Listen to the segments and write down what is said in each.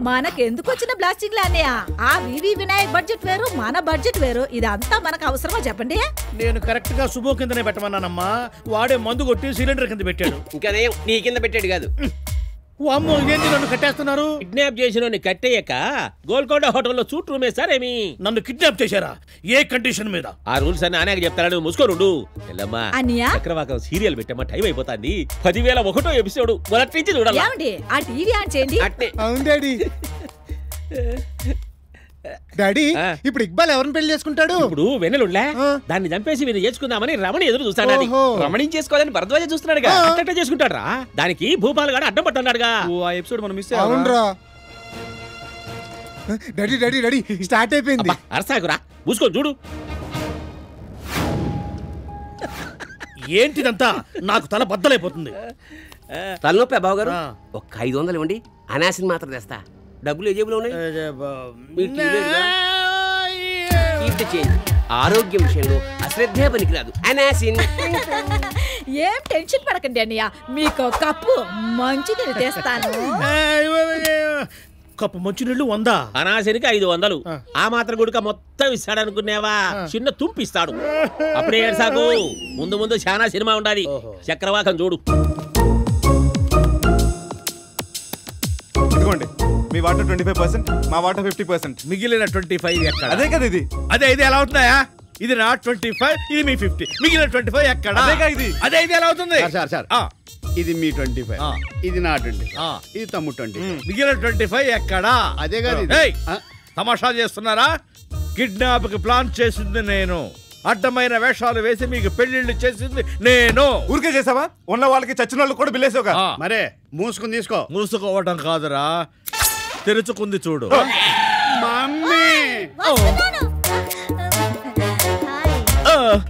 మనకెందుకు వచ్చిన బ్లాస్టింగ్ అన్నయ్య? ఆ వివి వినాయక్ బడ్జెట్ వేరు, మన బడ్జెట్ వేరు. ఇదంతా మనకు అవసరమా చెప్పండి? నేను కరెక్ట్ గా శుభో కిందనే పెట్టమన్నానమ్మా. వాడే మందు కొట్టి సిలిండర్ కింద పెట్టాడు. ఇంకా నీ కింద పెట్టాడు కాదు. అమ్మో, ఏంటి నన్ను కట్టేస్తున్నారు? కిడ్నాప్ చేసిన కట్టేయక గోల్కొండ హోటల్లో సూట్ రూమ్ వేస్తారేమి? నన్ను కిడ్నాప్ చేశారా? ఏ కండిషన్ మీద? ఆ రూల్స్ అన్ని అనేక చెప్తాను, మూసుకోనుండు. ఎల్లమ్మా, చక్రవాకం సీరియల్ పెట్టమ్మా, టైం అయిపోతుంది. 10,001 ఎపిసోడ్ మొదటి నుంచి చూడాలి. ఆ టీవీ ఆన్ చేయండి. అవును డాడీ. డాడీ, ఇప్పుడు ఇక్బాల్ ఎవరిని పెళ్లి చేసుకుంటాడు? ఇప్పుడు వెన్నెలుండ్లే, దాన్ని చంపేసి వీళ్ళు చేసుకుందామని రమణి ఎదురు చూస్తాడు. రమణి చేసుకోవాలని భరద్వాజ చూస్తున్నాడుగా. అట్ట చేసుకుంటాడు రా. దానికి భూపాల్ గాడు అడ్డం పట్టున్నాడుగా. ఆ ఎపిసోడ్ మనం మిస్ అవునరా. డాడీ డాడీ డాడీ స్టార్ట్ అయిపోయింది. అరసాకురా, మూసుకొని చూడు. ఏంటిదంతా? నాకు తల బద్దలైపోతుంది. తలనొప్పి బాబు గారు. ఒక 500 ఇవ్వండి, అనాసిన్ మాత్రం తెస్తా. డబ్బులు ఏ జేబులో ఉన్నాయి? ఆరోగ్యం విషయంలో అశ్రద్ధే పనికిరాదు. అనాసిన్. ఏం టెన్షన్ పడకండి అన్నయ్య, మీకు కప్పు మంచిది తెస్తాను. కప్పు మంచినీళ్ళు 100. అనాసినికి 500. ఆ మాత్రం గుడిక మొత్తం ఇస్తాడనుకునేవా? చిన్న తుంపిస్తాడు. అప్పుడే ఏడ్సాకు. ముందు ముందు చాలా సినిమా ఉండాలి. చక్రవాకం చూడు. మీ వాటర్ 25%, మా వాటర్ 50%. మిగిలిన 25 ఎక్కడ? అదే కదా ఇది. అదే ఇది ఎలా అవుతున్నాయా? ఇది నా 25, ఇది మీ 50. మిగిలిన 25 ఎక్కడ? అదే ఇది ఎలా అవుతుంది? ఇది మీ 25, ఇది నా 25, ఇది తమ్ముడు 20. మిగిలిన 25 ఎక్కడా? అదే కాదు. తమాషా చేస్తున్నారా? కిడ్నాప్ కి ప్లాన్ చేసింది నేను. అడ్డమైన వేషాలు వేసి మీకు పెళ్లిళ్ళు చేసింది నేను. ఊరికే చేసావా? ఉన్న వాళ్ళకి చచ్చిన వాళ్ళు కూడా బిల్లేసావుగా. మరే మూసుకుని తీసుకో. మూసుకోవటం కాదురా, తెరుచుకుంది చూడు.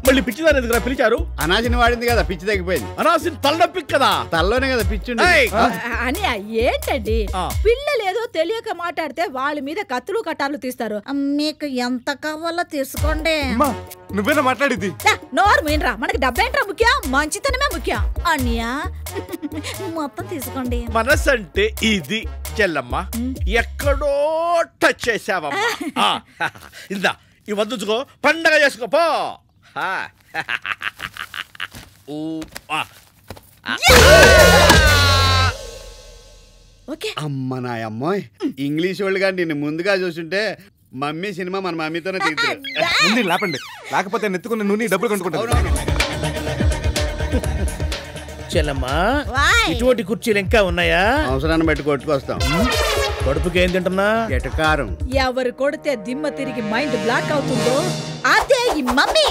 మళ్ళీ పిచ్చిదాని ఎందుకు పిలిచారు? అనాసిని వాడింది కదా, పిచ్చి తగ్గిపోయింది. అనాసిన్ తలనొప్పి కదా, తల్లోనే కదా పిచ్చి. అని ఏంటండి, పిల్లలు ఏదో తెలియక మాట్లాడితే వాళ్ళ మీద కత్తులు కట్టాలు తీస్తారు. మీకు ఎంత కావాలో తీసుకోండి. నువ్వేనా మాట్లాడిద్ది? నోరు మీనరా, మనకి డబ్బేంట్రా ముఖ్యం, మంచితనమే ముఖ్యం. అన్నయ్య మొత్తం తీసుకోండి. మనసు అంటే ఇది చెల్లమ్మ, ఎక్కడో టచ్ చేసావమ్మా. ఇందా ఈ వద్దుకో, పండగ చేసుకోపో. అమ్మ నా అమ్మాయి, ఇంగ్లీష్ వాళ్ళు కానీ నిన్ను ముందుగా చూసుంటే మమ్మీ సినిమా మన మమ్మీతోనే తీస్తారు. ముందు లేపండి, లేకపోతే నెత్తుకున్న నూనె డబ్బులు కొనుక్కుంటాను. చెల్లమ్మా, ఇటువంటి కుర్చీలు ఇంకా ఉన్నాయా? అవసరాన్ని బట్టి కొట్టుకొస్తాం. కడుపుకి ఏం తింటున్నా? ఎటకారం. ఎవరు కొడితే దిమ్మ తిరిగి మైండ్ బ్లాక్ అవుతుందో అదే ఈ మమ్మీ.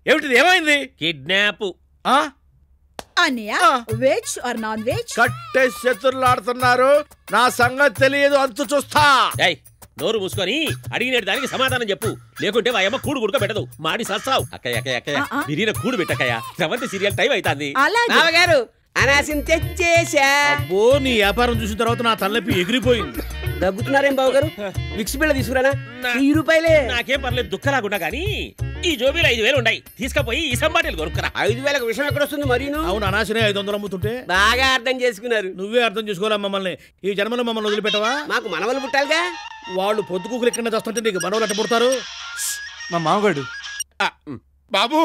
ఏమిటిది? ఏమైంది? కిడ్నాప్. అన్నయ్య, వెజ్ ఆర్ నాన్ వెజ్? కట్టే శత్రులాడుతున్నారు, నా సంగతి తెలియదు, అంతు చూస్తా. నోరు మూసుకొని అడిగిన దానికి సమాధానం చెప్పు, లేకుంటే వాయమ్మ కూడు గుడుక పెట్టదు. మాడి సస్తావు. అక్కయ్య అక్కయ్య అక్కయ్య, బిర్యానీ కూడు పెట్టక్కయ్య. సెవెంత్ సీరియల్ టైం అవుతుంది. బావగారు అనాసిన్ తెచ్చేసా. అబ్బో, నీ వ్యాపారం చూసిన తర్వాత నా తలనొప్పి ఎగిరిపోయింది. దగ్గుతున్నారేం బావగారు? విక్స్ బిళ్ళ తీసుకురానా? 1000 రూపాయలే. నాకేం పర్లేదు, దుఃఖలాగుండా గానీ ఈ జోబీలో 5000 ఉన్నాయి. తీసుకపోయి ఈ సంబాటిలు కొనుక్కరా. 5000కు విషయం ఎక్కడ వస్తుంది మరి? అవును, అనాశనే 500 అమ్ముతుంటే. బాగా అర్థం చేసుకున్నారు. నువ్వే అర్థం చేసుకోవాలా మమ్మల్ని. ఈ జన్మలో మమ్మల్ని వదిలిపెట్టవా? మాకు మనవలు పుట్టాలిగా. వాళ్ళు పొద్దుకూకులు ఎక్కడ వస్తుంటే నీకు మనవలు అట్ట పుడతారు. మా మామగాడు. బాబు,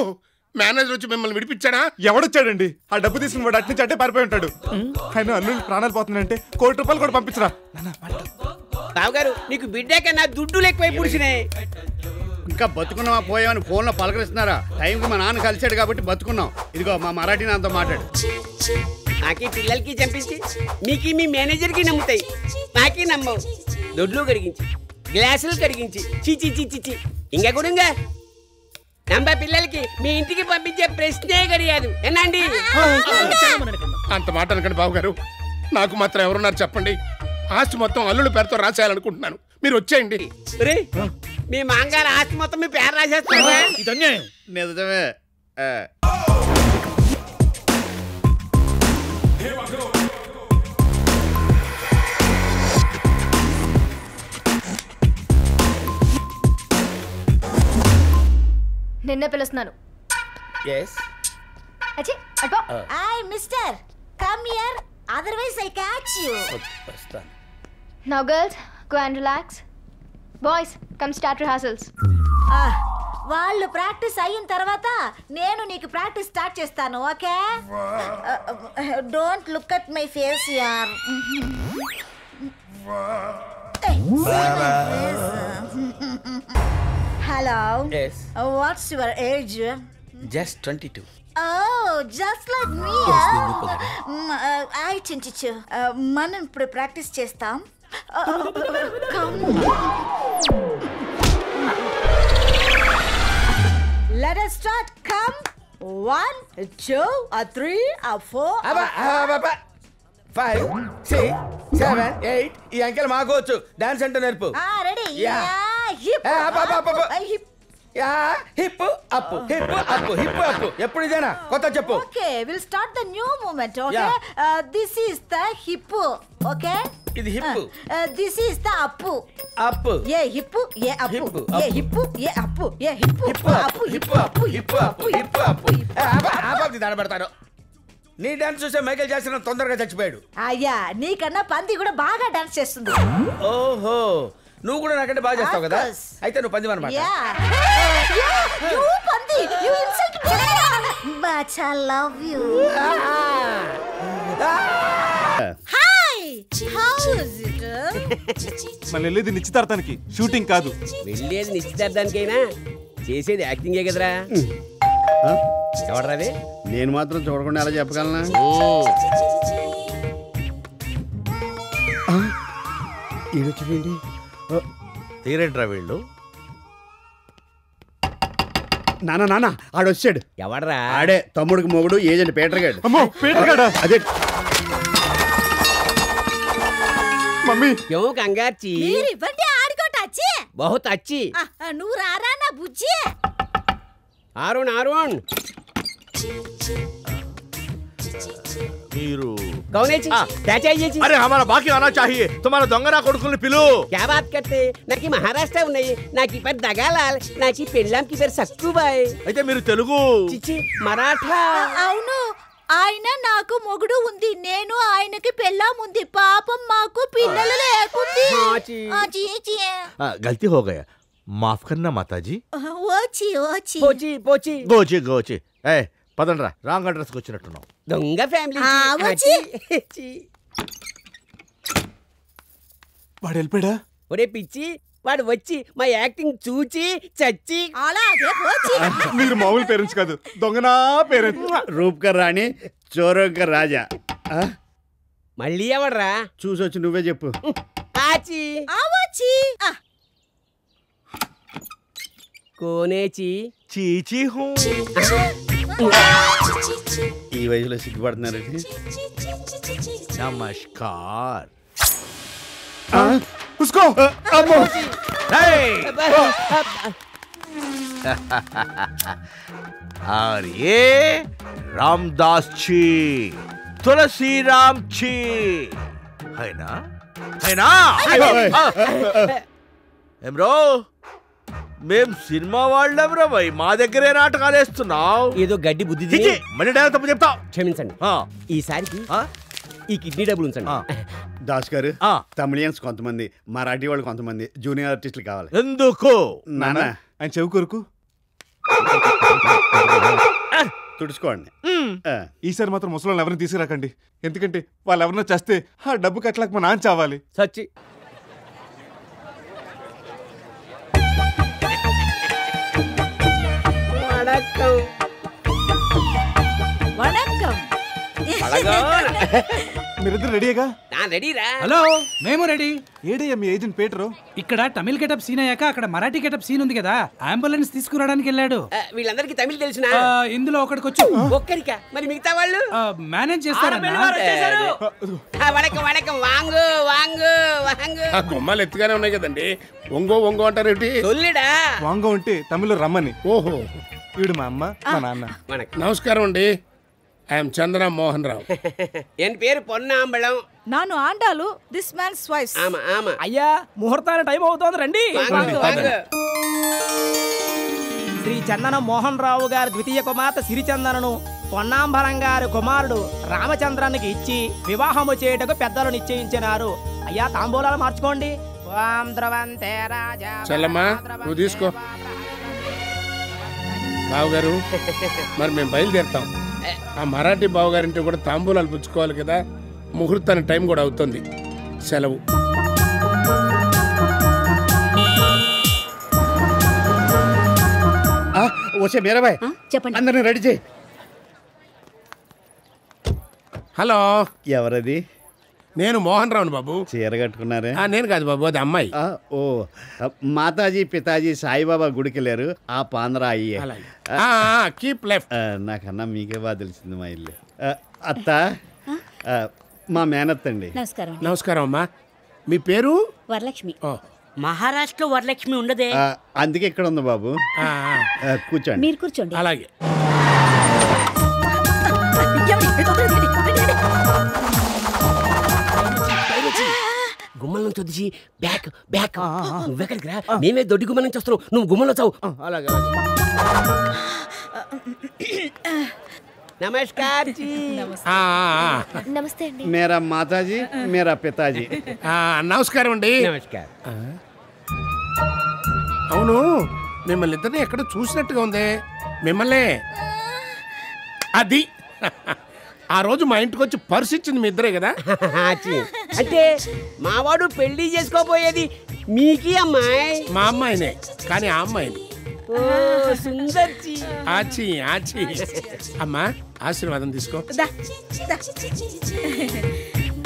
మేనేజర్ వచ్చి మిమ్మల్ని విడిపించాడా? ఎవడొచ్చాడండి? ఆ డబ్బు తీసుకుని వాడు అట్నుంచి అట్టే పారిపోయి ఉంటాడు. ఆయన అల్లుళ్ళు ప్రాణాలు పోతున్నాయంటే 1 కోటి రూపాయలు కూడా పంపించరా. బావగారు, నీకు బిడ్డ కన్నా దుడ్డులు ఎక్కువై పుడిచినాయి. ఇంకా బతుకున్నావా పోయావని ఫోన్లో పలకరిస్తున్నారా? టైంకి మా నాన్న కలిసాడు కాబట్టి బతుకున్నాం. ఇదిగో మా మరాఠీ నాతో మాట్లాడు. నాకీ పిల్లలకి చంపించి మీకు మీ మేనేజర్కి నమ్ముతాయి, నాకీ నమ్మవు. దొడ్లు కడిగించి, గ్లాసులు కడిగించి, చిచి చిచి ఇంకా కూడా నమ్మ పిల్లలకి మీ ఇంటికి పంపించే ప్రశ్నే గడియాదు. ఏనండి? అంత మాట అనకండి బాబుగారు. నాకు మాత్రం ఎవరున్నారు చెప్పండి. ఆస్తి మొత్తం అల్లుడి పేరుతో రాసేయాలనుకుంటున్నాను. మీరు వచ్చేయండి. మీ మాంగారు ఆస్తి మొత్తం మీ పేరు రాసేస్తారా? నిజమే. నిన్నే పిలుస్తున్నాను. yes అచ్చి అటో. Mister come here. Otherwise, I catch you. Now, girls, go and relax. Boys, come start rehearsals. వాళ్ళు ప్రాక్టీస్ అయిన తర్వాత నేను నీకు ప్రాక్టీస్ స్టార్ట్ చేస్తాను, okay? Don't look at my face యార్. Hello. Yes. What's your age? Just 22. Oh, just like me. I చించు. మనం ఇప్పుడు ప్రాక్టీస్ చేస్తాం. Let us start. Come. 1, 2, 3, 4. 5, 6, 7, 8. ఈ అంకెల్ మాకోవచ్చు. డాన్స్ అంటే నేర్పు. Ready? Hip up hip up hip up. ఎప్పుడు ఇదేనా? కొత్త చెప్పు. Okay, we'll start the new movement, okay? Yeah. This is the hip, okay? ఇది hip. This is the up. Up. Yeah, hip, yeah, up. Hip, Yeah, hip, yeah, up. Yeah, hip, hip up hip up hip up hip up. ఆపాది దాడబడతాను. నీ dance చూసే Michael Jackson తొందరగా చచ్చిపోయాడు. అయ్యా, నీకన్నా పంది కూడా బాగా డాన్స్ చేస్తుంది. ఓహో, నువ్వు కూడా నాకంటే బాగా చేస్తావు కదా? అయితే నువ్వు పంది అన్నమాట. You పంది, you insult me. But I love you. Hi, how is it? మళ్ళీ వెళ్ళేది నిశ్చితార్థానికి, షూటింగ్ కాదు. వెళ్ళేది నిశ్చితార్థానికైనా చేసేది యాక్టింగే కదరా. ఎవడరాది? నేను మాత్రం చూడకుండా ఎలా చెప్పగలనా? ఈడొచ్చింది. తీరేంట్రా వీళ్ళు? నాన్న ఆడొచ్చాడు. ఎవడరా? ఆడే తమ్ముడికి మొగుడు ఏజెంట్ పీటర్ గాడు. అమ్మో, పీటర్ గాడా? అదే. మమ్మీ క్यों కంగార్చి? మీరు ఇవ్వండి ఆడుకోటచ్చి. బహుత్ అచ్చి. నువ్వు రారా నా బుజ్జి. ఆరుణ్ మీరు कौन है जी? क्या चाहिए जी? अरे हमारा बाकी आना चाहिए. तुम्हारा दొంగరా కొడుకుల్ని పిలు. क्या बात करते? नाकी महाराष्ट्र ఉన్నాయి, నాకి పేరు దగాలాల్, నాకి పెళ్ళాంకి పేరు సక్కుబాయ్. అయితే మీరు తెలుగు? చిచి మరాఠా. అవును, ఆయన నాకు మొగుడు ఉంది, నేను ఆయనకి పెళ్ళాం ఉంది. పాపం మాకు పిల్లలు లేకుంది. गलती हो गया, माफ करना माताजी. వచ్చి వచ్చి పోచి పోచి గోచి గోచి. ఏ పదండ్రా, రాంగ్ అడ్రస్కి వచ్చినట్టున్నావు. దొంగ ఫ్యామిలీ. వాడు వెళ్ళిపోయాడా? ఒరే పిచ్చి, వాడు వచ్చి మా యాక్టింగ్ చూచి చచ్చి. అలాగే పోచి. మీరు మామూలు పేరెంట్స్ కాదు, దొంగనా పేరెంట్స్. రూప్కర్ రాణి, చోరోకర్ రాజా. మళ్ళీ ఎవడరా? చూసొచ్చి నువ్వే చెప్పు. ఆచి వచ్చి కోనేచి చీచి హూ. ఈ వయసులో సిగ్గుపడుతున్నారు. నమస్కార్. ఉస్కో అమ్మో. और ये रामदास जी, तुलसी राम जी, है ना? है ना? एमरो మేం సినిమా వాళ్ళంరా భయ్, మా దగ్గరే నాటకాలు వేస్తున్నావు. ఏదో గడ్డి బుద్ధి తిని మళ్ళీ డైలాగ్ తప్పు చెప్తావు. క్షమించండి. ఈసారికి ఈ కిడ్నీ డబ్బులు ఉంచండి. దాస్ గారు, తమిళియన్స్ కొంతమంది, మరాఠీ వాళ్ళు కొంతమంది, జూనియర్ ఆర్టిస్టులు కావాలి. ఎందుకు? నాన్న ఆయన చెవు కొరకు తుడుచుకోండి. ఈసారి మాత్రం ముసలి ఎవరిని తీసుకురాకండి, ఎందుకంటే వాళ్ళు ఎవరన్నా చేస్తే ఆ డబ్బు కట్టలేక మా నాన్న చావాలి. సచ్చి వణక్కం. మీరిద్దరు రెడీగా? రెడీరా? హలో, మేము రెడీ. ఏడయ్యా మీ ఏజెంట్ పీటరు? ఇక్కడ తమిళ గెటప్ సీన్ అయ్యాక అక్కడ మరాఠీ గెటప్ సీన్ ఉంది కదా, అంబులెన్స్ తీసుకురావడానికి వెళ్ళాడు. వీళ్ళందరికీ తమిళ తెలిసిన? ఇందులో ఒకడికి వచ్చు. ఒక్కరికా? మరి మిగతా వాళ్ళు మేనేజ్ చేస్తారు. Vanakkam vanakkam, Wang Wang Wang. గుమ్మాలు ఎత్తుగానే ఉన్నాయి కదండి, ఒంగో ఒంగో అంటారేంటి? సొల్లిడా? వాంగో అంటే తమిళ రమ్మని. ఓహో, వీడు మా అమ్మ మా నాన్న. నమస్కారం అండి, ఐఎమ్ చంద్ర మోహన్ రావు. ఎన్ పేరు పొన్నాంబళం. నాను ఆండాలు, దిస్ మ్యాన్స్ వైఫ్. ఆమా ఆమా. అయ్యా, ముహూర్తాల టైం అవుతోంది, రండి. శ్రీ చందన మోహన్ రావు గారి ద్వితీయ కుమార్తె సిరిచందనను పొన్నాంబరం గారి కుమారుడు రామచంద్రానికి ఇచ్చి వివాహము చేయుటకు పెద్దలు నిశ్చయించినారు. అయ్యా తాంబూలాలు మార్చుకోండి. చల్లమ్మా నువ్వు తీసుకో. బావగారు మరి మేము బయలుదేరుతాం. ఆ మరాఠీ బావగారింటి కూడా తాంబూలాలు పుచ్చుకోవాలి కదా. ముహూర్తానికి టైం కూడా అవుతుంది. సెలవు. వచ్చే మీరాబాయ్ చెప్పండి. అందరిని రెడీ చేయి. హలో, ఎవరది? నేను మోహన్ రావును బాబు. చీర కట్టుకున్నారే? నేను కాదు బాబు, అది అమ్మాయి. ఓ మాతాజీ పితాజీ సాయిబాబా గుడికి వెళ్ళారు. ఆ పాంద్రా అయ్యే. Keep left. నాకన్నా మీకే బాగా తెలిసింది మా ఇల్లు. అత్త మా మేనత్తండి. నమస్కారం. నమస్కారం అమ్మా. మీ పేరు? వరలక్ష్మి. మహారాష్ట్ర వరలక్ష్మి ఉండదే, అందుకే ఇక్కడ ఉంది బాబు. కూర్చోండి. మీరు కూర్చోండి. అలాగే. గుమ్మల నుంచి వచ్చి బ్యాక్ బ్యాక్. నువ్వెక్కడికి రా, మేమే దొడ్డి గుమ్మల నుంచి వస్తున్నావు, నువ్వు గుమ్మలో చావు. అలాగే నమస్కార్ జీ. నమస్తే అండి. మేరా మాతాజీ మేరా పితాజీ. నమస్కారం అండి. నమస్కారం. అవును, మిమ్మల్ని ఇద్దరిని ఎక్కడ చూసినట్టుగా ఉంది. మిమ్మల్ని అది ఆ రోజు మా ఇంటికి వచ్చి పర్సు ఇచ్చింది మీ ఇద్దరే కదా. అంటే మావాడు పెళ్లి చేసుకోబోయేది మీకి అమ్మాయి? మా అమ్మాయినే, కానీ ఆ అమ్మాయిని. ఆచి ఆచి. అమ్మా ఆశీర్వాదం తీసుకో.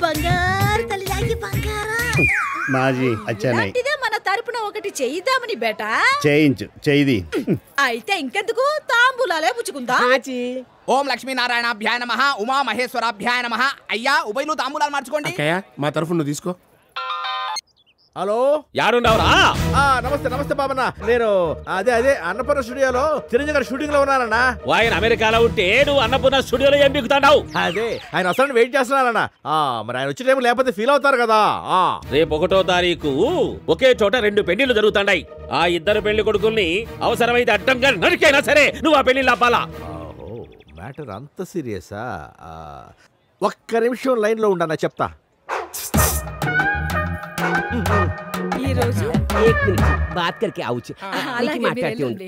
బంగారు తల్లిలాగి బంగారా. మాజీ అచ్చానాయ్. మన తరపున ఒకటి చేయిద్దామని బేట. చేయించు చేయిది. అయితే ఇంకెందుకు తాంబూలాలే పుచ్చుకుందా. ఓం లక్ష్మీనారాయణాభ్యాయ నమః, ఉమా మహేశ్వరాభ్యాయ నమః. అయ్యా ఉభయలు తాంబూలాలు మార్చుకోండి. మా తరఫు నువ్వు తీసుకో. హలో, యాడున్నావురా? నమస్తే నమస్తే బాబన్న. నేను అదే అన్నపూర్ణ స్టూడియోలో చిరంజీవి గారి షూటింగ్ లో ఉన్నానన్నా. ఆయన అమెరికాలో ఉంటే నువ్వు అన్నపూర్ణ స్టూడియోలో ఏం బిగుతాడావు? అదే ఆయన అసలు వెయిట్ చేస్తున్నానన్నా. మరి ఆయన వచ్చే టైం లేకపోతే ఫీల్ అవుతారు కదా. రేపు 1వ తారీఖు ఒకే చోట 2 పెళ్లిళ్ళు జరుగుతాయి. ఆ ఇద్దరు పెళ్లి కొడుకుల్ని అవసరమైతే అడ్డంగా నరికైనా సరే నువ్వు ఆ పెళ్లిళ్ళు ఆపాలా. మ్యాటర్ అంత సీరియసా? ఒక్క నిమిషం లైన్ లో ఉండన్నా, చెప్తా. ఈ రోజు బాత్ కర్కే ఆవుచి మాట్లాడుతూ ఉంది.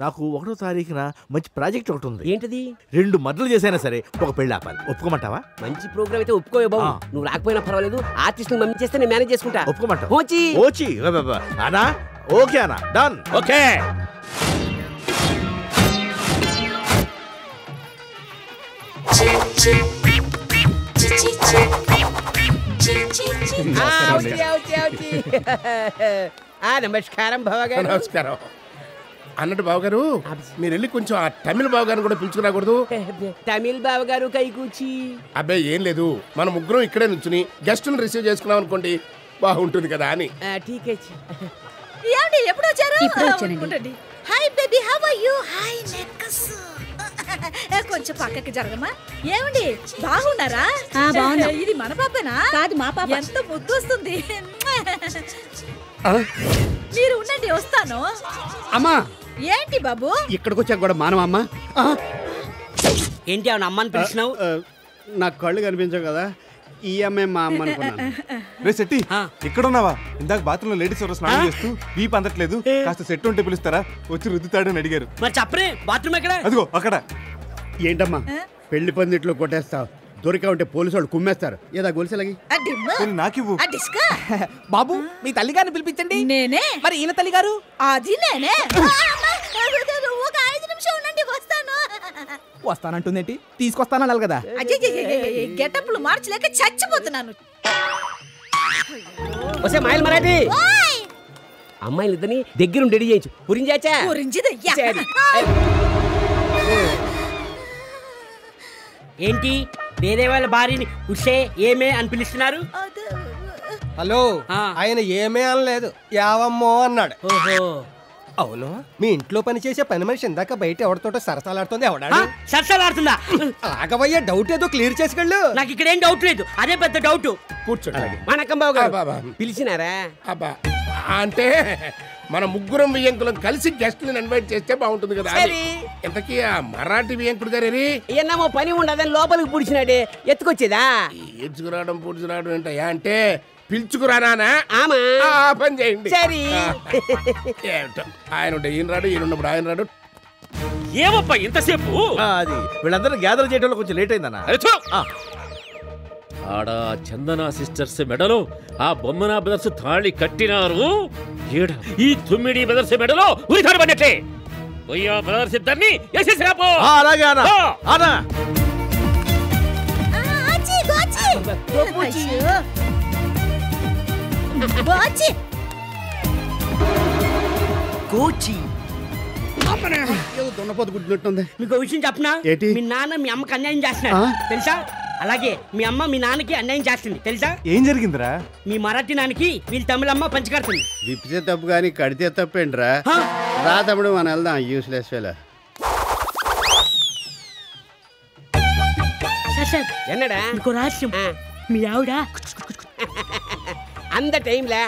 నాకు 1వ తారీఖున మంచి ప్రాజెక్ట్ ఒకటి ఉంది. ఏంటది? 2 మర్డర్లు చేసైనా సరే ఒక పెళ్లి ఆపాలి. ఒప్పుకోమంటావా? మంచి ప్రోగ్రామ్ అయితే ఒప్పుకోవే బాబు. నువ్వు రాకపోయినా పర్వాలేదు, ఆర్టిస్ట్ మమ్మీ చేస్తే నేను మేనేజ్ చేసుకుంటా. ఒప్పుకోమంటావా? ఓచి ఓచి అనా? ఓకే అనా, డన్. ఓకే. నమస్కారం బావగారు. నమస్కారం. అన్నట్టు బావగారు, మీరు వెళ్ళి కొంచెం ఆ తమిళ బావగారిని కూడా పిలుచుకురాకూడదు? తమిళ బావగారు కై కూర్చి. అబ్బాయి ఏం లేదు, మన ముగ్గురం ఇక్కడే నుంచుని గెస్ట్ని రిసీవ్ చేసుకున్నాం అనుకోండి, బాగుంటుంది కదా అని. ఎప్పుడు వచ్చారు? ఇప్పుడు వచ్చానండి. Hi baby, how are you? Hi నెక్కస్. కొంచెం పక్కకి జరగమా. ఏమండి బాగున్నారా? ఇది మన పాపనా? కాదు, మా పాప. ఎంత ముద్దు వస్తుంది. మీరు ఉండండి, వస్తాను. అమ్మా ఏంటి బాబు ఇక్కడికి వచ్చాక కూడా మానవమ్మ. ఏంటి అవును అమ్మని పిలిచినావు? నాకు కళ్ళు కనిపించవు కదా, ఈ అమ్మాయి మా అమ్మ అనుకున్నాను. రే సెట్టి, ఇక్కడ ఉన్నావా? ఇందాక బాత్రూంలో లేడీస్ ఎవరో స్నానం చేస్తూ వీపు అందట్లేదు, కాస్త సెట్ ఉంటే పిలుస్తారా? వచ్చి రుద్దుతాడని అడిగారు. మరి చెప్పరే, బాత్రూమ్ ఎక్కడ? అదిగో అక్కడ. ఏంటమ్మా పెళ్లి పందిట్లో కొట్టేస్తావు? దొరికా ఉంటే పోలీసు వాళ్ళు కుమ్మేస్తారు. ఏదా గొలుసులగి నాకివ్వు. బాబు మీ తల్లి గారిని పిలిపించండి. నేనే. మరి ఈయన తల్లి గారు? అది నేనే. ఒక 5 నిమిషం ఉండండి, వస్తాను. వస్తానంటుందేంటి? తీసుకొస్తానన్నారు కదా. గెటప్లు మార్చలేక చచ్చిపోతున్నాను. వస్తే మాయల్ మరాఠీ అమ్మాయిలు ఇద్దరిని దగ్గరుండి రెడీ చేయించు. పురించాచా? ఏంటి వేరే వాళ్ళ భార్యని ఉషే ఏమే అని పిలుస్తున్నారు? హలో, ఆయన ఏమే అనలేదు, యావమ్మో అన్నాడు. అవును, మీ ఇంట్లో పనిచేసే పని మనిషి ఇందాక బయట ఎవరితోటో సరసాలాడుతుంది. ఎవడాడు? సరసాలాడుతుందా? ఆగవయ్యా, డౌట్ ఏదో క్లియర్ చేసుకెళ్ళు. నాకు ఇక్కడ ఏం డౌట్ లేదు, అదే పెద్ద డౌట్. కూర్చోండి. వణకం బాబు గారు, పిలిచినారా? అబ్బా అంటే మన ముగ్గురం వియ్యంకులం కలిసి గెస్ట్లను ఇన్వైట్ చేస్తే బాగుంటుంది కదా అని. ఇంతకీ ఆ మరాఠీ వియ్యంకుడు గారి ఏమో పని ఉండదని లోపలికి పుడిచినాడే ఎత్తుకొచ్చేదా? ఏడ్చుకురావడం పుడిచిరావడం ఏంటయ్యా అంటే పిలుచుకురానా పని చేయండి. సరే ఏమిటో ఆయన ఉంటే ఈయన రాడు, ఈయన ఉన్నప్పుడు ఆయన రాడు. ఏమప్పా ఇంతసేపు? అది వీళ్ళందరూ గ్యాదర్ చేయడంలో కొంచెం లేట్ అయిందన్న. ఆడ చందన సిస్టర్స్ మెడలో ఆ బొమ్మన బ్రదర్స్ తాళి కట్టినారు. ఈ 9 బ్రదర్స్ మెడలో ఉరితాడు పడినట్లే. పోయా బ్రదర్స్ ఇద్దరిని వేసేసి రాపో. అలాగే అన్న. కోచి దున్నపోతు గుడ్డున్నట్టుంది. మీకు విషయం చెప్పనా? మీ నాన్న మీ అమ్మకి అన్యాయం చేస్తున్నాడు తెలుసా? అలాగే మీ అమ్మ మీ నాన్నకి అన్యాయం చేస్తుంది తెలుసా? ఏం జరిగిందిరా? మీ మరాఠీ నాన్నకి వీళ్ళ తమిళమ్మ పంచకడుతుంది. విప్పితే తప్పు కానీ కడితే తప్పేంట్రా? రా తమ్ముడు మనం వెళ్దాం. Useless fellow. என்னடா రహస్యం. మీ ఆవిడ అంత టైంలా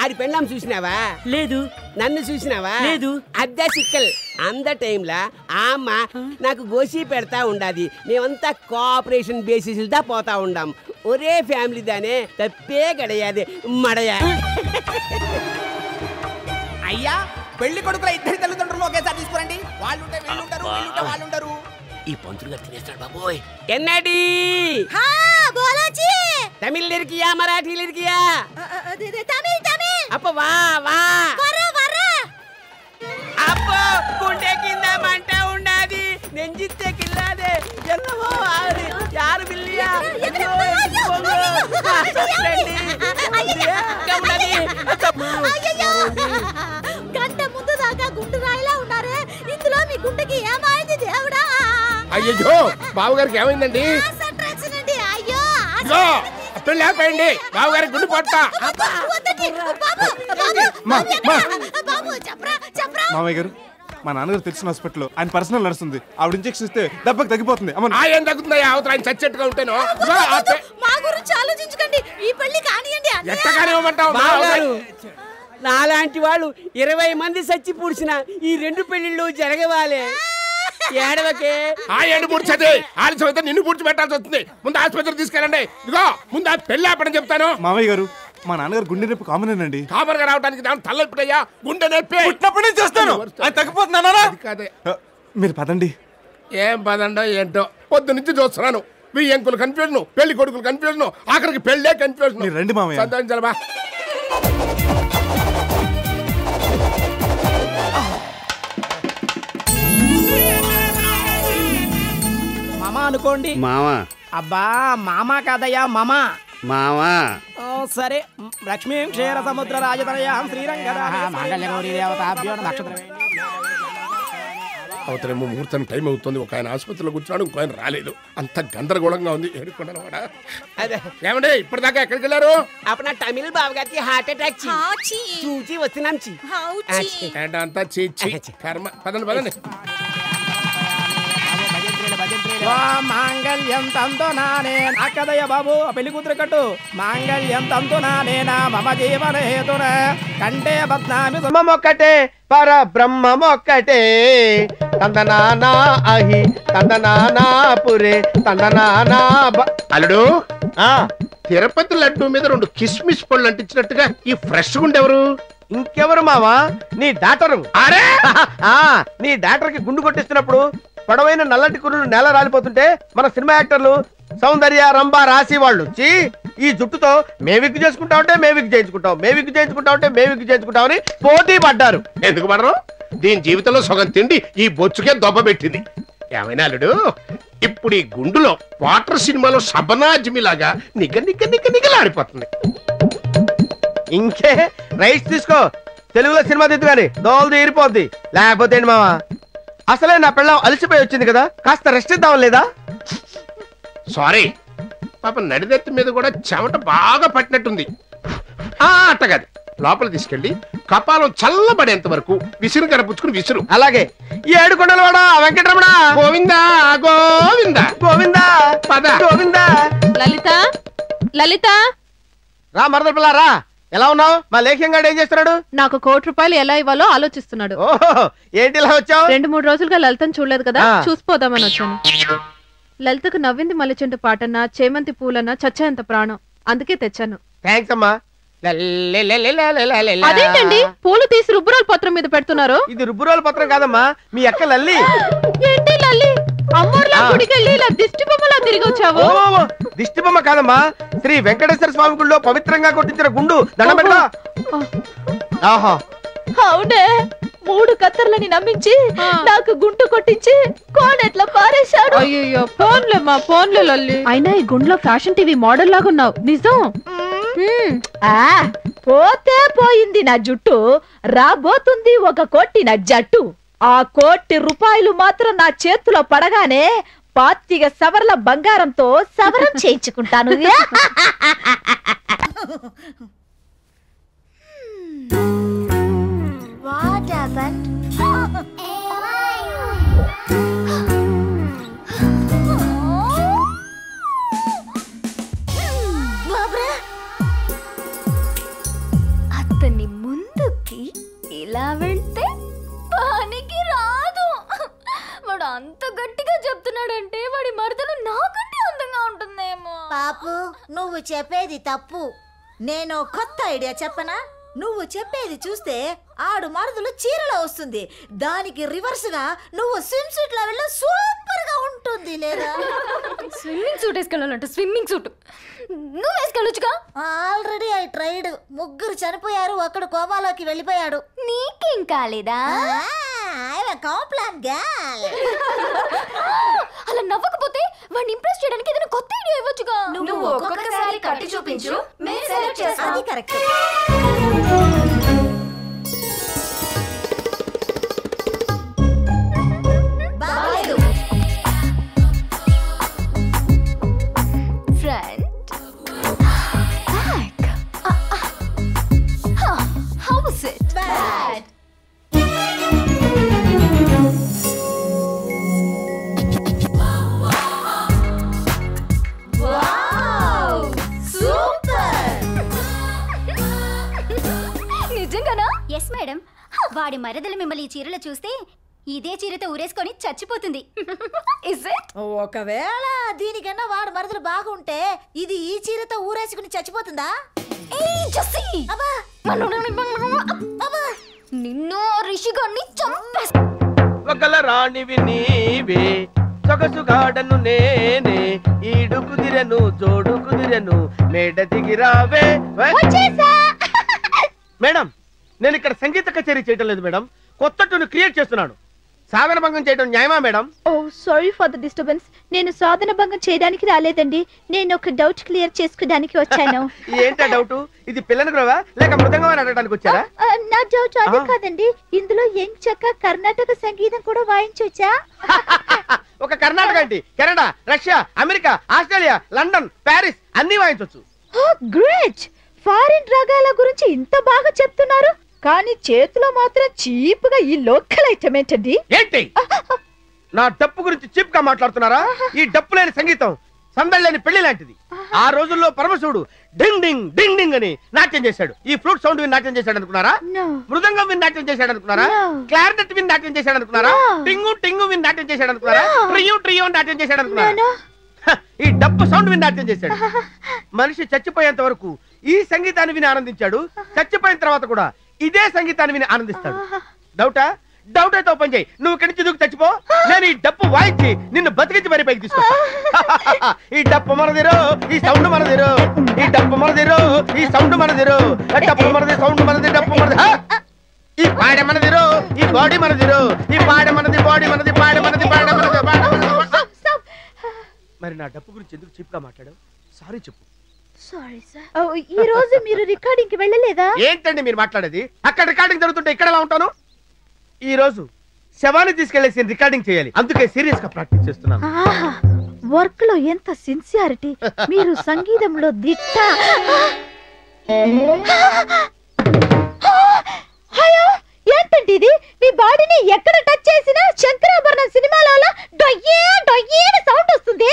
ఆడి పెళ్ళాం చూసినావా? లేదు. నన్ను చూసినావా? లేదు. అద్దా సిక్కల్ అంత టైంలా ఆ అమ్మ నాకు గోసి పెడతా ఉండాది. మేమంతా కోఆపరేషన్ బేసిస్ దా పోతా ఉండాం. ఒరే ఫ్యామిలీ దానే తప్పే గడయాది మడయా. అయ్యా పెళ్లి కొడుకుల ఇద్దరి తల్లిదండ్రులు ఒకేసారి తీసుకురండి. వాళ్ళుంటే వీళ్ళుంటారు, వీళ్ళుంటే వాళ్ళుంటారు. ఈ పంతులు గారు తినేస్తాడు బాబోయ్. ఎన్నడి తమిళ్ లిరికియా మరాఠీ లిరికియా? అప్ప వా వా అప్ప గుండె కింద మంట ఉండాది. నెంజితే కిల్లాదే ఎన్నవో ఆరి యారు బిల్లియా గంట ముందు దాకా గుండు రాయిలా ఉన్నారే. ఇందులో మీ గుండెకి ఏమైంది దేవుడా? అయ్యో బావగారికి ఏమైందండి? పెళ్ళి ఆపేయండి. బావగారికి గుండు పడతా. మామయ్య గారు మా నాన్నగారు తెలిసిన హాస్పిటల్లో ఆయన పర్సనల్ నడుస్తుంది. ఆవిడ ఇంజెక్షన్ ఇస్తే దెబ్బకి తగ్గిపోతుంది. ఏం తగ్గుతుందా? అవతల ఆయన చచ్చేట్టుగా ఉంటాను. మా గురించి ఆలోచించకండి. ఈ పెళ్లి కానియండి. ఎట్టగానే ఇవ్వమంటావు? నాలాంటి వాళ్ళు 20 మంది సచ్చి పూడ్చిన ఈ 2 పెళ్లిళ్ళు జరగవాలే. ఏడవకే. ఆ ఎండు పూడ్చది ఆలస్యం అయితే నిన్ను పూడ్చి పెట్టాల్సి వస్తుంది. ముందు ఆసుపత్రికి తీసుకెళ్ళండి. ఇదిగో ముందు ఆ పెళ్లి ఆపడం చెప్తాను. మామయ్య గారు మా నాన్నగారు గుండె నొప్పి కామనేనండి. కామన్ గా రావడానికి దాని తల్లెప్పుడయ్యా గుండె నొప్పి పుట్టినప్పటి నుంచి చేస్తాను. అది తగ్గిపోతున్నానా? కాదే మీరు పదండి. ఏం పదండో ఏంటో పొద్దు నుంచి చూస్తున్నాను. వియ్యంకులు కన్ఫ్యూజన్, పెళ్లి కొడుకులు కన్ఫ్యూజన్, ఆఖరికి పెళ్లే కన్ఫ్యూజన్. మీరు రండి మామయ్య. సంతోషించాలబా. మామ అనుకోండి. మావా. అబ్బా మామ కాదయ్యా మామ. మావా సరే. లక్ష్మీ క్షీర సముద్ర రాజతనయాం శ్రీరంగ అవతలేమో ముహూర్తం టైం అవుతుంది. ఒక ఆయన ఆసుపత్రిలో కూర్చున్నాడు, ఇంకో ఆయన రాలేదు. అంత గందరగోళంగా ఉంది. ఏడుకొండలవాడా ఏమండి ఇప్పటిదాకా ఎక్కడికి వెళ్ళారు? అప్పుడు తమిళ బావ గారికి హార్ట్ అటాక్ చూచి వస్తున్నాం. అంతా చీచి కర్మ. పదండి పదండి. మాంగళ్యం తంతు నానే అక్కదయ్య బాబు పెళ్లి కూతురు కట్టు. మాంగళ్యం తంతు నానేనా మమ జీవన హేతున కంటే బద్నామి ఒక్కటే పర బ్రహ్మమొక్కటే. తందనానా అహి తందనానా పురే తందనానా. అల్లుడు తిరుపతి లడ్డు మీద 2 కిస్మిస్ పళ్ళు అంటించినట్టుగా ఈ ఫ్రెష్ గుండెవరు? ఇంకెవరు మావా? నీ డాక్టరు. అరే నీ డాక్టర్ కి గుండు కొట్టిస్తున్నప్పుడు పొడవైన నల్లటి కుర్రలు నేల రాలిపోతుంటే మన సినిమా యాక్టర్లు సౌందర్య, రంభ, రాసి వాళ్ళు వచ్చి ఈ జుట్టుతో మేవిగ్గు చేసుకుంటా ఉంటే మేవిగ్గు చేయించుకుంటాం, మేవిగ్గు చేయించుకుంటా ఉంటే మేవిగ్గు చేయించుకుంటామని పోటీ పడ్డారు. ఎందుకు పడరు? దీని జీవితంలో సగం తిండి ఈ బొచ్చుకే దొబ్బ పెట్టింది. ఏమైనా అల్లుడు ఇప్పుడు ఈ గుండులో వాటర్ సినిమాలో శబనాజమి లాగా నిగ నిగ నిగ నిగలాడిపోతుంది. ఇంకే రైట్స్ తీసుకో. తెలుగులో సినిమా దిద్దు కానీ దోలు తీరిపోద్ది. లేకపోతే ఏంటి మావా? అసలే నా పిల్లం అలసిపోయి వచ్చింది కదా, కాస్త రెస్ట్ ఇద్దాం లేదా? సారీ పాప నడిదెత్తి మీద కూడా చెమట బాగా పట్టినట్టుంది. అట్టగాది లోపల తీసుకెళ్ళి కపాలం చల్లబడేంత వరకు విసురు కరపుచ్చుకుని విసురు. అలాగే. ఈ 7 కొండల వాడ వెంకటరమణ గోవిందా గోవిందా గోవిందా పద గోవిందా. లలిత లలిత రా మరదల పిల్ల రా. ఎలా ఉన్నావు? మా లేఖ్యంగాడు ఏం చేస్తున్నాడు? నాకు ₹1 ఎలా ఇవ్వాలో ఆలోచిస్తున్నాడు. ఓహో, ఏంటి ఇలా వచ్చావు? 2-3 రోజులుగా లలితను చూడలేదు కదా, చూసిపోదామని వచ్చాను. లలితకు నవ్వింది మల్లెచెంటు పాటన్నా, చేమంతి పూలన్నా చచ్చేంత ప్రాణం, అందుకే తెచ్చాను. థ్యాంక్స్ అమ్మా. అదేంటండి పూలు తీసి రుబ్బురోల పత్రం మీద పెడుతున్నారు? ఇది రుబ్బురోల పత్రం కాదమ్మా, మీ అక్క లల్లి. ఏంటి లల్లి? అమ్మోర్లా గుడికెళ్ళి ఇలా దిష్టి బొమ్మలా తిరిగి వచ్చావు? దిష్టి బొమ్మ కాదమ్మా, శ్రీ వెంకటేశ్వర స్వామి గుడిలో పవిత్రంగా కొట్టించిన గుండు. దండం పెట్టా. ఆహా, అవునే 3 కత్తర్లని నమ్మించి నాకు గుంటు కొట్టించి కోనెట్లా పారేశాడు. అయ్యో ఫోన్లేమ్మా, ఫోన్లే లల్లి. అయినా ఈ గుండ్లో ఫ్యాషన్ టీవీ మోడల్ లాగా ఉన్నావు, నిజం. పోతే పోయింది నా జుట్టు, రాబోతుంది 1 కోటి నా జట్టు. ఆ ₹1 కోటి మాత్రం నా చేతిలో పడగానే 25 సవర్ల బంగారంతో సవరం చేయించుకుంటాను. What happened? అతని ముందుకి ఇలా వెళ్తే పనికి రాదు. వాడు అంత గట్టిగా చెప్తున్నాడంటే వాడి మరదలు నాకంటే అందంగా ఉంటుందేమో. పాపు, నువ్వు చెప్పేది తప్పు. నేను కొత్త ఐడియా చెప్పనా? నువ్వు చెప్పేది చూస్తే ఆడు మరదలు చీరలో వస్తుంది, దానికి రివర్స్ గా నువ్వు స్విమ్ సూట్ లో వెళ్ళి సూపర్ గా ఉంటుంది. లేదా స్విమ్మింగ్ సూట్ వేసుకెళ్ళాలంట. స్విమ్మింగ్ సూట్ నువ్వు వేసుకెళ్ళొచ్చుగా. Already I tried. 3 చనిపోయారు, 1 కోమాలోకి వెళ్ళిపోయాడు. నీకేం కాలేదా? అలా నవ్వకపోతే వాడిని ఇంప్రెస్ చేయడానికి ఏదైనా కొత్త ఐడియా ఇవ్వచ్చుగా. నువ్వు ఒక్కొక్కసారి కట్టి చూపించు, మేము సెలెక్ట్ చేస్తాం. అది correct. Front, back. How was it? Bad. Wow! Super! నిజంగానా? Yes madam. వాడి మరదలు మిమ్మల్ని ఈ చీరలో చూస్తే ఇదే చీరతో ఊరేసుకొని చచ్చిపోతుంది. ఒకవేళ దీనికన్నా వాడు మరదలు బాగుంటే ఇది ఈ చీరతో ఊరేసుకుని చచ్చిపోతుందా? నిన్ను రిషిగాన్ని ఒకల రాణివి నీవే, సొగసుగాడను నేనే, ఈడు కుదిరెను జోడు కుదిరెను, మేడ దిగిరావే. మేడం, నేను ఇక్కడ సంగీత కచేరీ చేయటం లేదు మేడం, కొత్త ట్యూన్ క్రియేట్ చేస్తున్నాను. సాధన భంగం చేయడం న్యాయమా madam? Oh sorry for the disturbance. నేను సాధన భంగం చేయడానికి రాలేదండి, నేను ఒక డౌట్ క్లియర్ చేసుకోవడానికి వచ్చాను. ఏంటా డౌట్? ఇది పిల్లని గ్రోవా లేక మృదంగం అని అడగడానికి వచ్చారా? నా డౌట్ అది కాదండి, ఇందులో ఎంచక్క కర్ణాటక సంగీతం కూడా వాయించొచ్చా? ఒక కర్ణాటక ఏంటి, Canada, Russia, America, Australia, London, Paris అన్ని వాయించొచ్చు. గ్రేట్! ఫారిన్ రాగాల గురించి ఇంత బాగా చెప్తున్నారు, కానీ చేతిలో మాత్రం చీప్ గా ఈ లోకల్ ఐటమ్ ఏంటండి? ఏంటి నా డప్పు గురించి చీప్ గా మాట్లాడుతున్నారా? ఈ డప్పు లేని సంగీతం సందడి లేని పెళ్లి లాంటిది. ఆ రోజుల్లో పరమశివుడు డింగ్ డింగ్ డింగ్ డింగ్ అని నాట్యం చేశాడు. ఈ ఫ్లూట్ సౌండ్ విని నాట్యం చేశాడు అనుకున్నారా? మృదంగం విని నాట్యం చేశాడు అనుకున్నారా? క్లారినెట్ విని నాట్యం చేశాడు అనుకున్నారా? టింగు టింగు విని నాట్యం చేశాడు అనుకున్నారా? ట్రియో ట్రియో నాట్యం చేశాడు అనుకున్నారా? ఈ డప్పు సౌండ్ విని నాట్యం చేశాడు. మనిషి చచ్చిపోయేంత వరకు ఈ సంగీతాన్ని విని ఆనందించాడు, చచ్చిపోయిన తర్వాత కూడా ఇదే సంగీతాన్ని విని ఆనందిస్తాడు. డౌటా? డౌట్ అయితే ఓపెన్ చేయి. నువ్వు ఇక్కడి నుంచి దూకి చచ్చిపో, నేను ఈ డప్పు వాయించి నిన్ను బతికించి మరి పైకి తీసుకొస్తా. ఈ డప్పు మనదిరో, ఈ సౌండ్ మనదిరో, ఈ డప్పు మనదిరో, ఈ సౌండ్ మనదిరో, డప్పు మనది, సౌండ్ మనది, డప్పు మనది. ఈ పాడ మనదిరో, ఈ బాడీ మనదిరో, ఈ పాడ మనది, బాడీ మనది, పాడ మనది, పాడ మనది, పాడ మనది. మరి నా డప్పు గురించి ఎందుకు చీప్ గా మాట్లాడావు? సారీ చెప్పు. Sorry sir. ఈ రోజు మీరు రికార్డింగ్ కి వెళ్ళలేదా? ఏంటండి మీరు మాట్లాడేది? అక్కడ రికార్డింగ్ జరుగుతుంటే ఇక్కడ ఎలా ఉంటాను? ఈ రోజు శవాన్ని తీసుకెళ్లేసి రికార్డింగ్ చేయాలి, అందుకే సీరియస్ గా ప్రాక్టీస్ చేస్తున్నాను. వర్క్ లో ఎంత సిన్సియారిటీ, మీరు సంగీతంలో దిట్ట. అయ్యో ఏంటండి ఇది? మీ బాడీని ఎక్కడ టచ్ చేసినా శంకరాభరణం సినిమాలో డొయ్యే డొయ్యే సౌండ్ వస్తుంది.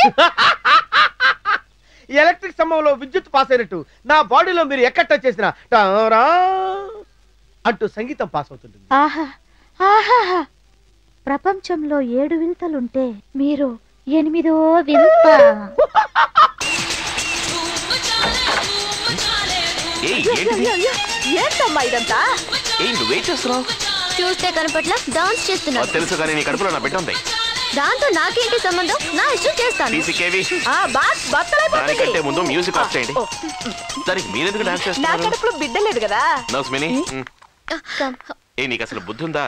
ఎలక్ట్రిక్ స్తంభంలో విద్యుత్ పాస్ అయినట్టు నా బాడీలో మీరు ఎక్కడ టచ్ చేసినా టారా అంటూ సంగీతం పాస్ అవుతుంది. ఆహా ఆహా, ప్రపంచంలో 7 వింతలుంటే మీరు 8వ వింత. ఏంటమ్మా ఇదంతా? వెయిట్ చేస్తున్నావు? చూస్తే కనపట్ల డాన్స్ చేస్తున్నా. తెలుసు కానీ నీ కడుపులో నా బిడ్డ ఉంది. దాంతో నాకేంటి సంబంధం? నా ఇష్టం చేస్తాను. దానికంటే ముందు మ్యూజిక్ ఆఫ్ చేయండి. దానికి మీరెందుకు డాన్స్ నా చేస్తున్నారు? కడుపులో బిడ్డ లేదు కదా. నౌస్మిని, నీకు అసలు బుద్ధి ఉందా?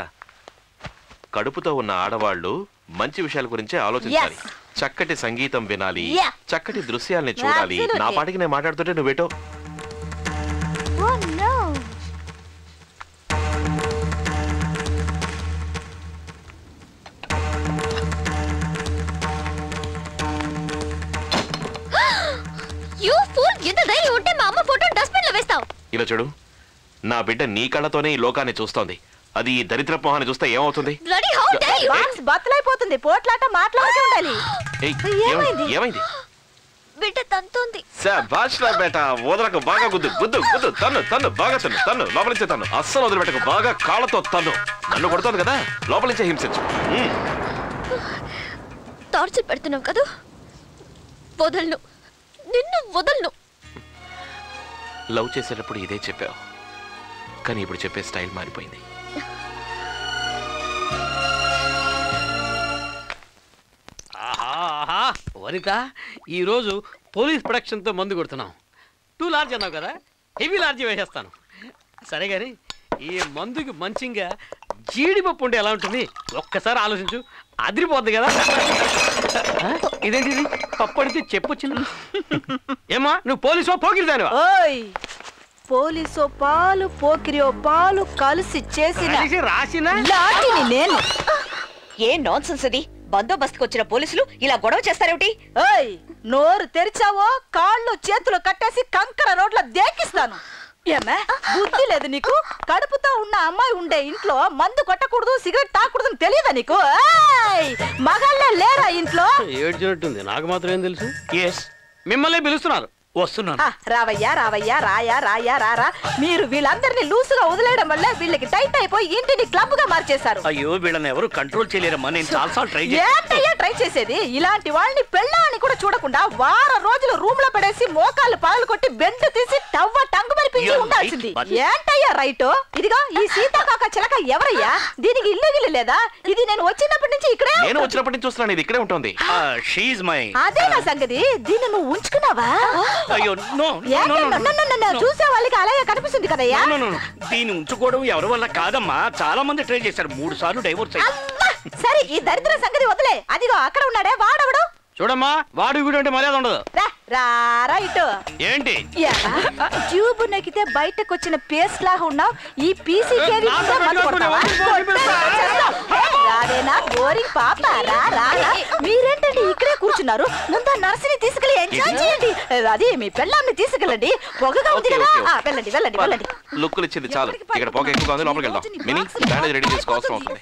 కడుపుతో ఉన్న ఆడవాళ్ళు మంచి విషయాల గురించే ఆలోచించాలి. చక్కటి సంగీతం వినాలి, చక్కటి దృశ్యాల్ని చూడాలి. నా పాటికి నేను మాట్లాడుతుంటే నువ్వేటో. ఇలా చూడు, నా బిడ్డ నీ కళ్ళతోనే ఈ లోకాన్ని చూస్తోంది. అది ఈ దరిద్ర మొహాన్ని చూస్తే ఏమవుతుంది? బతులైపోతుంది. పోట్లాట మాట్లాడుతూ ఉండాలి. ఏమైంది? బిడ్డ తంతుంది. బేట వదలకు, బాగా గుద్దు గుద్దు గుద్దు, తన్ను బాగా తన్ను లోపలించే తన్ను, అస్సలు వదిలిపెట్టకు, బాగా కాళ్ళతో తన్ను. నన్ను కొడుతుంది కదా, లోపలించే హింసించు. టార్చర్ పెడుతున్నావు కదా, వదలను, నిన్ను వదలను. లవ్ చేసేటప్పుడు ఇదే చెప్పావు, కానీ ఇప్పుడు చెప్పే స్టైల్ మారిపోయింది. వనిత, ఈరోజు పోలీస్ ప్రొడక్షన్తో మందు కొడుతున్నాం. 2 లార్జ్ అన్నావు కదా, హెవీ లార్జ్ వేసేస్తాను. సరే కానీ ఈ మందుకి మంచిగా జీడిపప్పు ఉంటే ఎలా ఉంటుంది ఒక్కసారి ఆలోచించు. అదిరిపోద్ది కదా. ఇదేంటిది, పప్పు అడిగితే చెప్పొచ్చింది. ఏమా నువ్వు పోలీసో పోకిరిదానివా? పోలీసో పాలు పోకిరియో పాలు కలిసి చేసిన రాసిన లాఠీని నేను. ఏ నాన్సెన్స్ అది? బందోబస్తుకు వచ్చిన పోలీసులు ఇలా గొడవ చేస్తారేమిటి? ఓయ్, నోరు తెరిచావో కాళ్ళు చేతులు కట్టేసి కంకర రోడ్ల దేకిస్తాను. ఏమే బుద్ధి లేదు నీకు? కడుపుతో ఉన్న అమ్మాయి ఉండే ఇంట్లో మందు కొట్టకూడదు, సిగరెట్ తాకూడదు అని తెలియదా నీకు? మగాళ్ళే లేరా ఇంట్లో? ఏడ్చినట్టుంది, నాకు మాత్రం ఏం తెలుసు. మిమ్మల్ని పిలుస్తున్నారు, వస్తున్నాను. రావయ్యా రావయ్యా, రాయా రాయా రారా. మీరు వీళ్ళందరినీ లూసుగా వదిలేయడం వల్ల వీళ్ళకి టైట్ అయిపోయి ఇంటిని క్లబ్ గా మార్చేశారు. అయ్యో, వీళ్ళని ఎవరు కంట్రోల్ చేయలేరమ్మా. నేను చాలాసార్లు ట్రై ఏంటయ్యా ట్రై చేసేది? ఇలాంటి వాళ్ళని పెళ్ళాన్ని కూడా చూడకుండా వారం రోజులు రూమ్ లో పడేసి మోకాళ్ళు పాలు కొట్టి బెండ్ తీసి టవ్వ టంగు మరిపించి ఉండాల్సింది. ఏంటయ్యా రైట్? ఇదిగో ఈ సీతాకాక చిలక ఎవరయ్యా? దీనికి ఇల్లు గిల్లు లేదా? ఇది నేను వచ్చినప్పటి నుంచి ఇక్కడే. నేను వచ్చినప్పటి నుంచి చూస్తున్నాను, ఇది ఇక్కడే ఉంటుంది. అదే నా సంగతి. దీన్ని నువ్వు ఉంచుకున్నావా? అయ్యో, చూసే వాళ్ళకి అలాగే కనిపిస్తుంది కదయ్యా. దీన్ని ఉంచుకోవడం ఎవరి వల్ల కాదమ్మా, చాలా మంది ట్రై చేశారు. 3 సార్లు డైవోర్స్ అయ్యారు. సరే, ఈ దరిద్ర సంగతి వదిలే. అదిగో అక్కడ ఉన్నాడే వాడవడు. చూడమ్మా, వాడు వీడు అంటే మర్యాద ఉండదు. రైట్ ఏంటి ట్యూబ్ నెక్కితే బయటకు వచ్చిన పేస్ట్ లాగా ఉన్నావు. ఈ పీసీ బోరింగ్ పాప. మీరేంటండి ఇక్కడే కూర్చున్నారు? ముందు నర్సుని తీసుకెళ్ళి ఎంజాయ్ చేయండి. అది మీ పెళ్ళాన్ని తీసుకెళ్ళండి, పొగగా ఉంది కదా. వెళ్ళండి వెళ్ళండి వెళ్ళండి. లుక్కులు ఇచ్చింది చాలు, ఇక్కడ పొగ ఎక్కువగా ఉంది, లోపలికి వెళ్దాం. మినీ బ్యాండేజ్ రెడీ చేసుకోవాల్సిన ఉంటుంది.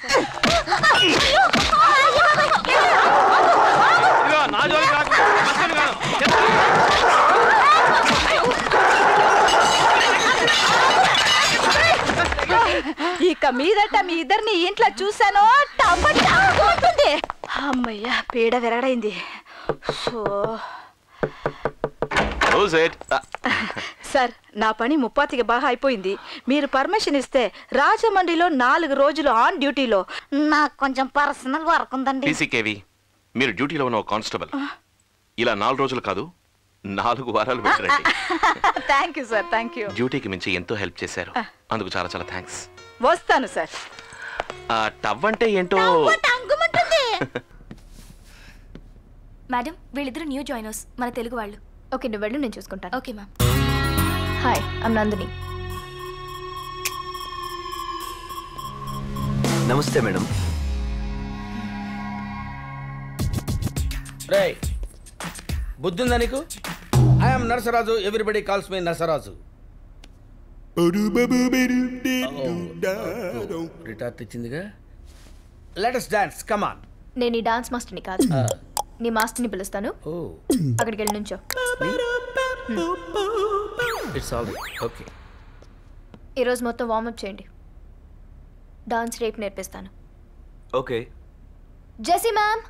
ఇక మీదట మీ ఇద్దరిని ఇంట్లో చూసానో ఉంటుంది. అమ్మయ్యా, పీడ విరగడైంది. సార్, నా పని ముప్పాతికి బాగా అయిపోయింది. మీరు పర్మిషన్ ఇస్తే రాజమండ్రిలో 4 రోజులు ఆన్ డ్యూటీలో నాకు కొంచెం పర్సనల్ వర్క్ ఉందండి. పీసీకేవి, మీరు డ్యూటీలో ఉన్న కానిస్టేబుల్ ఇలా 4 రోజులు కాదు 4 వారాలు పెట్టండి. Thank you sir, thank you. డ్యూటీకి మించి ఎంతో హెల్ప్ చేశారు, అందుకు చాలా చాలా థ్యాంక్స్. వస్తాను సార్. టవ్ అంటే ఏంటో. మేడం, వీళ్ళిద్దరు న్యూ జాయినర్స్, మన తెలుగు వాళ్ళు. ఓకే, నువ్వు వెళ్ళు, నేను చూసుకుంటాను. Okay ma'am. Hi, I'm Nandini. నమస్తే మేడం. రే, బుద్ధుందా నీకు? I'm Narasaraju, everybody calls me Narasaraju. Retort ఇచ్చిందిగా. Let us dance, come on. నేను ఈ డాన్స్ మాస్టర్ని కాదు, నీ మాస్టర్ని పిలుస్తాను. అక్కడికి వెళ్ళి నుంచో. It's all okay. ఈరోజు మొత్తం వార్మప్ చేయండి. డాన్స్ రేపు నేర్పిస్తాను. Okay. Jessie ma'am.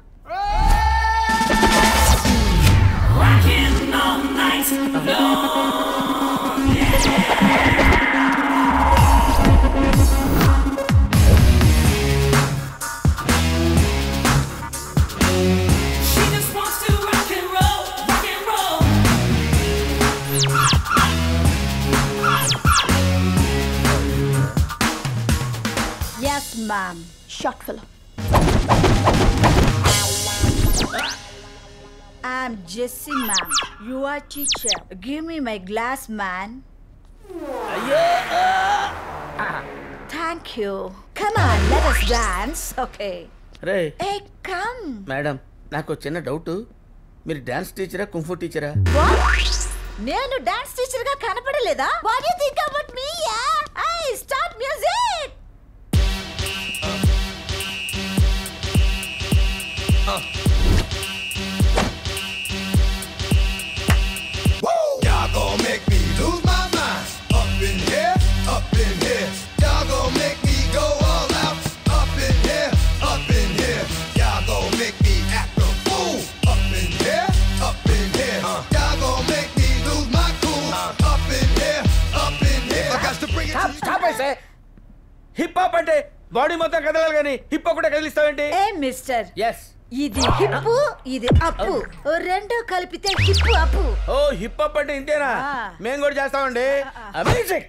Yes, ma'am. Short fellow. I'm Jessie, ma'am. You are teacher. Give me my glass, man. Thank you. Come on, let us dance. Okay. Ray Hey, come. Madam, నాకు చిన్న doubt. మీరు dance టీచరా kung fu టీచరా? What? నేను dance teacher గా కనపడలేదా? What do you think about me? Yeah? Hey, start music. Y'all gon' make me lose my mind. Up in here, up in here. Y'all gon' make me go all out. Up in here, up in here. Y'all gon' make me act a fool. Up in here, up in here. Y'all gon' make me lose my cool. Up in here, up in here. I got to bring it to stop అయితే hip hop అంటే body మొత్తం కదలాలి కానీ hip hop కూడా కదిలిస్తావేంటి? ఏ mister, yes, ఇది hip, ఇది అప్పు, రెండు కలిపితే హిప్ అప్పు. ఓ హిప్ హాప్ అంటే ఇంతేనా? మేము కూడా చేస్తామండి. Amazing.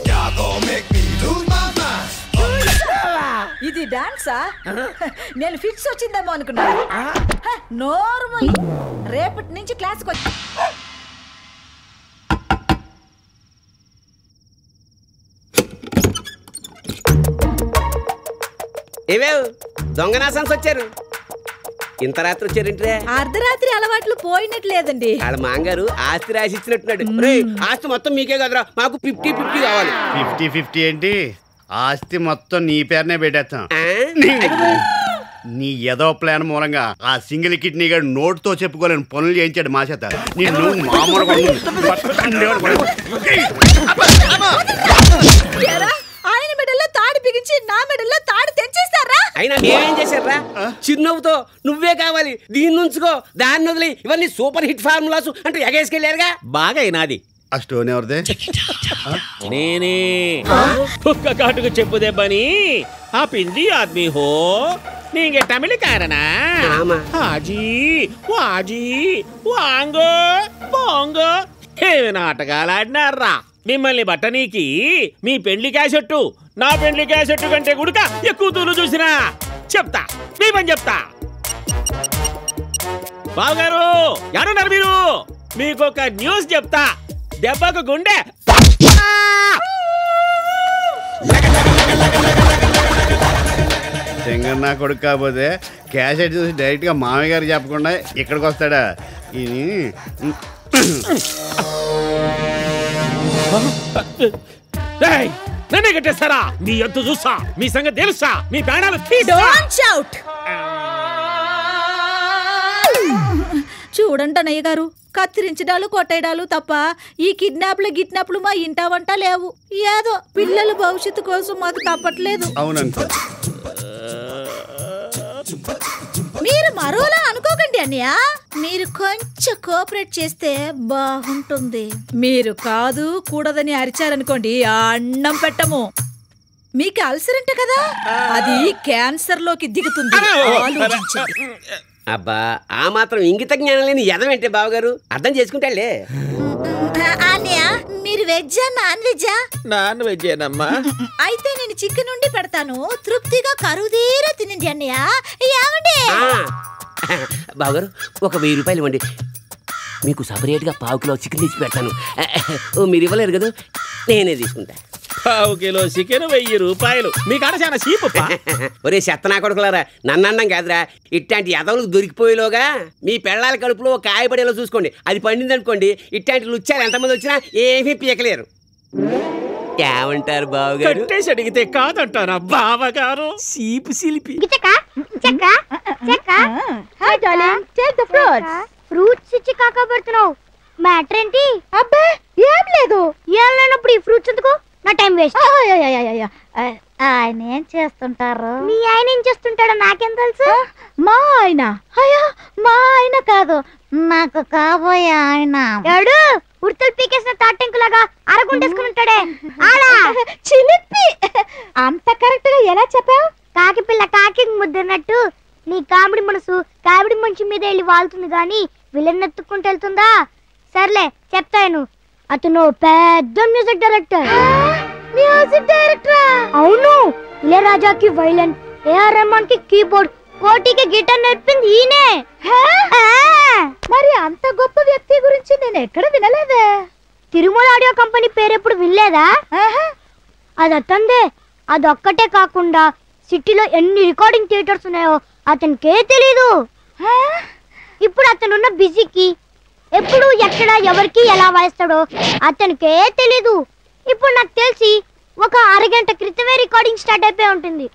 Y'all gon' make me lose my mind. ఇది డాన్సా? నేను ఫిక్స్ వచ్చిందేమో అనుకున్నాను. నార్మల్. రేపటి నుంచి క్లాస్కి వచ్చి ఏవేవ్ దొంగనాసాన్స్ వచ్చారు. ఇంత రాత్రి వచ్చారేంట్రే? అర్ధరాత్రి అలవాట్లు పోయినట్లేదండి. వాళ్ళ మాంగారు ఆస్తి రాసి ఇచ్చినట్టున్నాడు. రేయ్, ఆస్తి మొత్తం మీకే కదరా, మాకు 50-50 కావాలి. 50-50 ఏంటి? ఆస్తి మొత్తం నీ పేరునే పెట్టేస్తాం. నీ ఏదో ప్లాన్ మూలంగా ఆ సింగిల్ కిడ్నీ గారు నోటుతో చెప్పుకోలేని పనులు చేయించాడు మా చేత. ఆయన మెడల్లో తాడు బిగించి నా మెడల్లో తాడు తెంచేస్తారా? అయినా మేమేం చేశారా? చిరునవ్వుతో నువ్వే కావాలి, దీన్ని ఉంచుకో, దాన్ని వదిలి, ఇవన్నీ సూపర్ హిట్ ఫార్ములాస్ అంటే ఎగేసుకెళ్ళారుగా. బాగా అయినాది. ఆ స్టోన్ ఎవరిదే? నేనే. కుక్క కాటుకు చెప్పు దెబ్బని ఆ పింది ఆద్మీ హో. నీంగే తమిళ కారనా? హాజీ వాజీ వాంగో బోంగో ఏమి నాటకాలు ఆడినారా? మిమ్మల్ని బట్టనీకి మీ పెళ్లి క్యాసెట్టు నా పెళ్లి క్యాసెట్టు కంటే గుడుక ఎక్కువ తూలు చూసినా. చెప్తా, మీ పని చెప్తా. బావగారు ఎవరున్నారు మీరు? మీకు ఒక న్యూస్ చెప్తా. దెబ్బకు గుండె తెంగన్నా కొడుకు కాకపోతే క్యాసెట్ చూసి డైరెక్ట్ గా మామయ్య గారు చెప్పకుండా ఇక్కడికి వస్తాడా? నన్నే కట్టేస్తారా? మీ ఎత్తు చూస్తా, మీ సంగతి తెలుసా, మీ ప్రాణాలు చూడండి అన్నయ్య గారు, కత్తిరించడాలు కొట్టేయడాలు తప్ప ఈ కిడ్నాప్లు మా ఇంటా వంట లేవు. ఏదో పిల్లల భవిష్యత్తు కోసం మాకు తప్పట్లేదు. అవునంట. మీరు మరోలా అనుకోకండి అన్నయ్య. మీరు కొంచెం కోఆపరేట్ చేస్తే బాగుంటుంది. మీరు కాదు కూడదని అరిచారనుకోండి, అన్నం పెట్టము. మీకు అల్సర్ అంట కదా, అది క్యాన్సర్ లోకి దిగుతుంది. ఆలోచించండి. అబ్బా, ఆ మాత్రం ఇంగిత జ్ఞానం లేని ఎదవేంటే బావగారు, అర్థం చేసుకుంటాలే. అన్నయ్య, మీరు వెజ్జా నాన్ వెజ్జా? నాన్ వెజ్జేనమ్మా. అయితే నేను చికెన్ ఉండి పెడతాను, తృప్తిగా కరుదీరా తినండి అన్నయ్య. ఏమండి బావగారు, ఒక 1000 రూపాయలు ఇవ్వండి, మీకు సపరేట్గా 1/4 కిలో చికెన్ తెచ్చి పెడతాను. మీరు ఇవ్వలేరు కదా, నేనే తీసుకుంటా. 1/2 కిలో చికెన్ 1000 రూపాయలు. మీ కాడ చాలా చీప్. ఒరే చెత్తనా కొడుకులారా, నన్నం కాదురా, ఇట్లాంటి ఎదవులకు దొరికిపోయేలోగా మీ పెళ్ళాల కడుపులో ఒక కాయపడేలా చూసుకోండి. అది పండిందనుకోండి, ఇట్లాంటి లుచ్చారు ఎంతమంది వచ్చినా ఏమీ పీకలేరు. ఏమంటారు బావగారు? కట్టేసి అడిగితే కాదంటారా బావగారు? సీపు శిల్పి. ఫ్రూట్స్ ఇచ్చి కాకబడుతున్నావు. మ్యాటర్ ఏంటి? అబ్బే ఏం లేదు. ఏం లేనప్పుడు ఈ ఫ్రూట్స్ ఎందుకు? నా టైం వేస్ట్. ఆయన ఏం చేస్తుంటారు? మీ ఆయన ఏం చేస్తుంటాడో నాకేం తెలుసు? మా ఆయన? అయ్యా మా ఆయన కాదు, నాకు కాబోయే ఆయన. ఏడు ఉడతలు పీకేసిన తాటెంకులాగా అరగుండేసుకుని ఉంటాడే ఆడా చిలిపి. అంత కరెక్ట్ గా ఎలా చెప్పావు? కాకి పిల్ల కాకి ముద్దన్నట్టు నీ కామెడీ మనసు కామెడీ మనిషి మీద వెళ్ళి వాళ్తుంది గాని విలన్ ఎత్తుకుంటూ వెళ్తుందా? సర్లే చెప్తాను. అతను పెద్ద మ్యూజిక్ డైరెక్టర్. మ్యూజిక్ డైరెక్టరా? అవును. ఇళయరాజాకి వైలన్, ఏఆర్ రెహమాన్ కి కీబోర్డ్, కోటికి గిటార్ నేర్పింది ఈయనే. మరి అంత గొప్ప వ్యక్తి గురించి నేను ఎక్కడ వినలేదే. తిరుమల ఆడియో కంపెనీ పేరెప్పుడు వినలేదా? అది అతందే. అదొక్కటే కాకుండా సిటీలో ఎన్ని రికార్డింగ్ థియేటర్స్ ఉన్నాయో అతనికే తెలీదు. ఇప్పుడు అతనున్న బిజీకి ఎప్పుడు ఎక్కడ ఎవరికి ఎలా వాయిస్తాడో అతనికే తెలీదు. ఇప్పుడు నాకు తెలిసి ఒక అరగంట క్రితమే రికార్డింగ్ స్టార్ట్ అయిపోయి ఉంటుంది.